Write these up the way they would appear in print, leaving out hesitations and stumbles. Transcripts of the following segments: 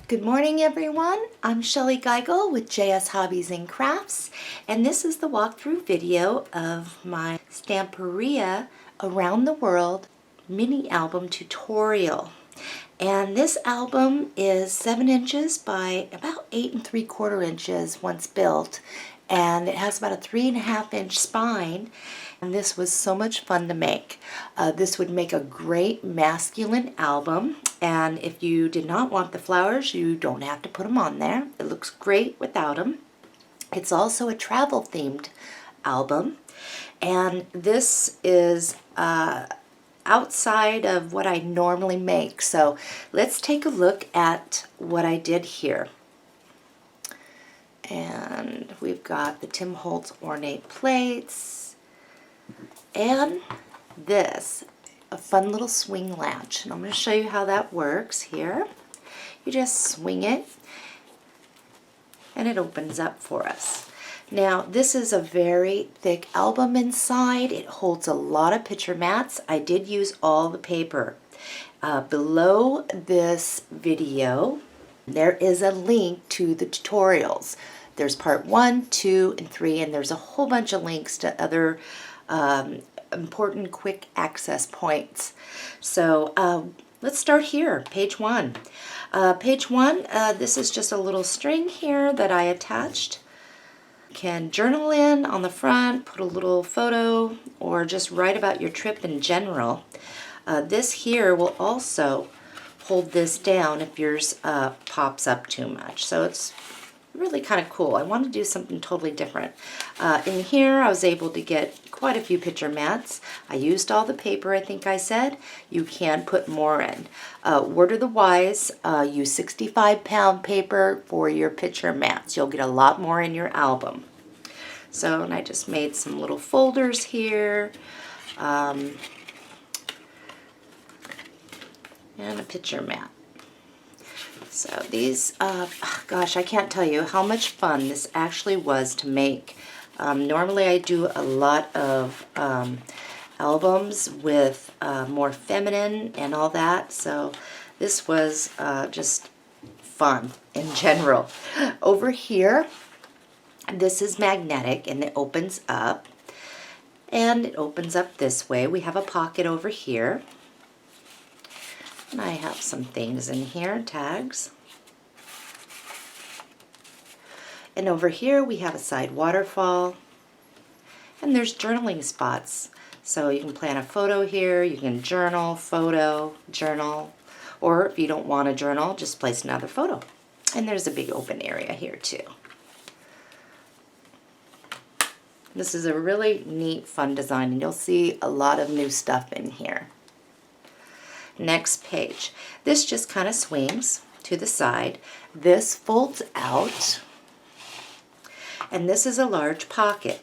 Good morning, everyone. I'm Shellie Geigle with JS Hobbies and Crafts, and this is the walkthrough video of my Stamperia Around the World mini album tutorial. And this album is 7 inches by about 8 3/4 inches once built, and it has about a 3.5-inch spine. And this was so much fun to make. This would make a great masculine album, and if you did not want the flowers, you don't have to put them on there. It looks great without them. It's also a travel themed album, and this is outside of what I normally make. So let's take a look at what I did here. And we've got the Tim Holtz ornate plates, and this, a fun little swing latch. And I'm going to show you how that works here. You just swing it, and it opens up for us. Now, this is a very thick album inside. It holds a lot of picture mats. I did use all the paper. Below this video, there is a link to the tutorials. There's part 1, 2, and 3, and there's a whole bunch of links to other important quick access points. So let's start here, page 1. Page 1, this is just a little string here that I attached. You can journal in on the front, put a little photo, or just write about your trip in general. This here will also hold this down if yours pops up too much. So it's really kind of cool. I want to do something totally different. In here I was able to get quite a few picture mats. I used all the paper, I think I said. You can put more in. Word of the wise, use 65-pound paper for your picture mats. You'll get a lot more in your album. So, and I just made some little folders here. And a picture mat. So these, gosh, I can't tell you how much fun this actually was to make. Normally I do a lot of albums with more feminine and all that, so this was just fun in general. Over here, this is magnetic and it opens up. And it opens up this way. We have a pocket over here. And I have some things in here, tags. And over here we have a side waterfall. And there's journaling spots. So you can plan a photo here, you can journal, photo, journal. Or if you don't want to journal, just place another photo. And there's a big open area here too. This is a really neat, fun design, and you'll see a lot of new stuff in here. Next page. This just kind of swings to the side. This folds out, and this is a large pocket.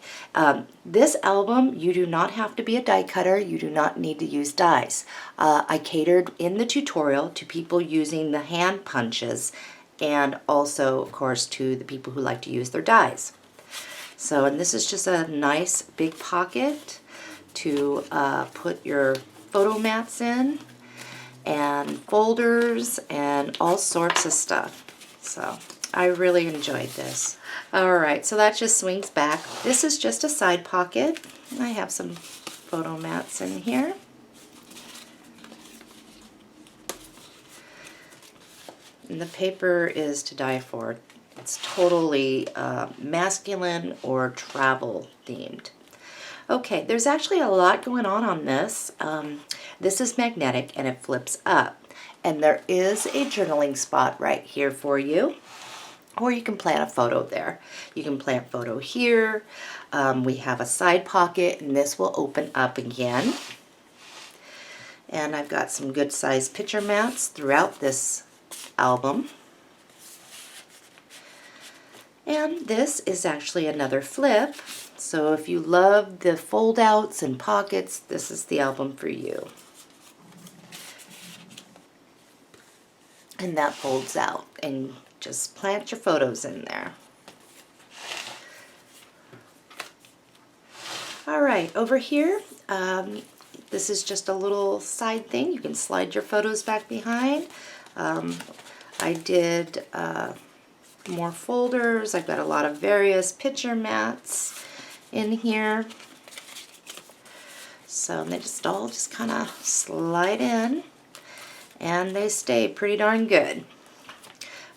This album, you do not have to be a die cutter. You do not need to use dies. I catered in the tutorial to people using the hand punches, and also, of course, to the people who like to use their dies. So, and this is just a nice big pocket to put your photo mats in, and folders and all sorts of stuff. So I really enjoyed this. Alright, so that just swings back. This is just a side pocket. I have some photo mats in here. And the paper is to die for. It's totally masculine or travel themed. Okay, there's actually a lot going on this. This is magnetic and it flips up. And there is a journaling spot right here for you. Or you can plant a photo there. You can plant a photo here. We have a side pocket, and this will open up again. And I've got some good sized picture mats throughout this album. And this is actually another flip. So if you love the fold outs and pockets, this is the album for you. And that folds out, and just plant your photos in there. Alright, over here, this is just a little side thing. You can slide your photos back behind. A I did more folders. I've got a lot of various picture mats in here. So they just all kind of slide in, and they stay pretty darn good.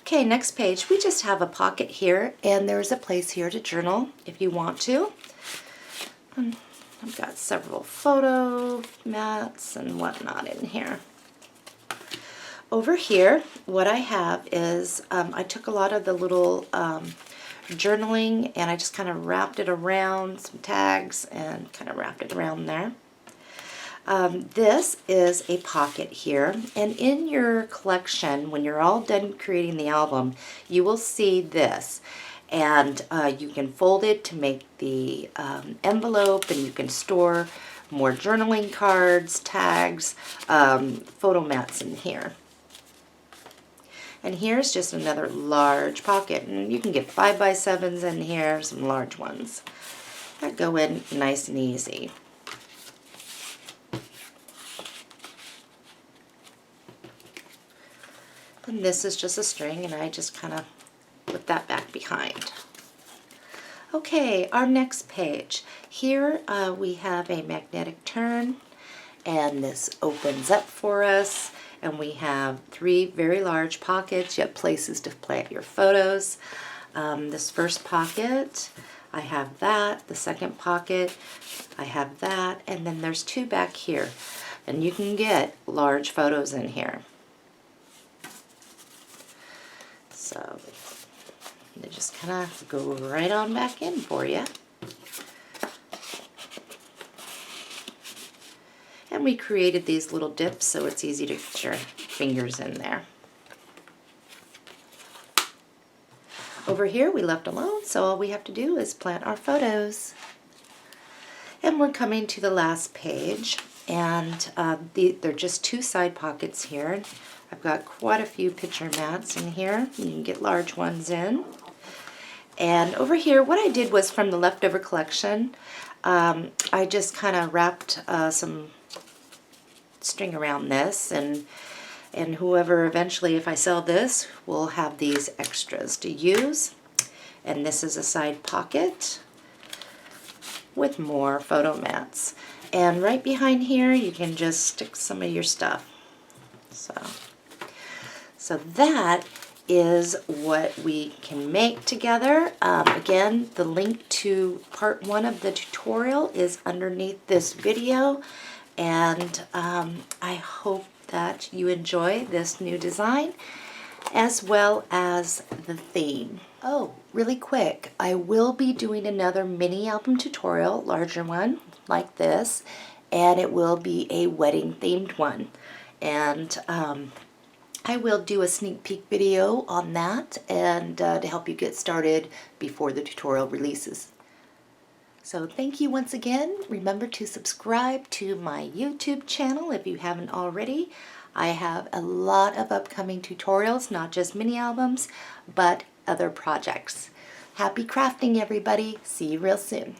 Okay, next page, we just have a pocket here, and there's a place here to journal if you want to. And I've got several photo mats and whatnot in here. Over here, what I have is, I took a lot of the little journaling, and I just kind of wrapped it around some tags and kind of wrapped it around there. This is a pocket here, and in your collection, when you're all done creating the album, you will see this, and you can fold it to make the envelope, and you can store more journaling cards, tags, photo mats in here. And here's just another large pocket, and you can get 5x7s in here, some large ones that go in nice and easy. And this is just a string, and I just kind of put that back behind. Okay, our next page. Here we have a magnetic turn, and this opens up for us, and we have 3 very large pockets. You have places to plant your photos. This first pocket, I have that. The second pocket, I have that, and then there's 2 back here, and you can get large photos in here. So they just kind of go right on back in for you. And we created these little dips so it's easy to get your fingers in there. Over here we left alone, so all we have to do is plant our photos. And we're coming to the last page, and they're just 2 side pockets here. I've got quite a few picture mats in here. You can get large ones in. And over here, what I did was from the leftover collection, I just kind of wrapped some string around this, and whoever eventually, if I sell this, will have these extras to use. And this is a side pocket with more photo mats. And right behind here, you can just stick some of your stuff. So that is what we can make together. Again, the link to part 1 of the tutorial is underneath this video, and I hope that you enjoy this new design as well as the theme. Oh, really quick, I will be doing another mini album tutorial, larger one like this, and it will be a wedding themed one. And I will do a sneak peek video on that, and to help you get started before the tutorial releases. So thank you once again. Remember to subscribe to my YouTube channel if you haven't already. I have a lot of upcoming tutorials, not just mini albums, but other projects. Happy crafting, everybody. See you real soon.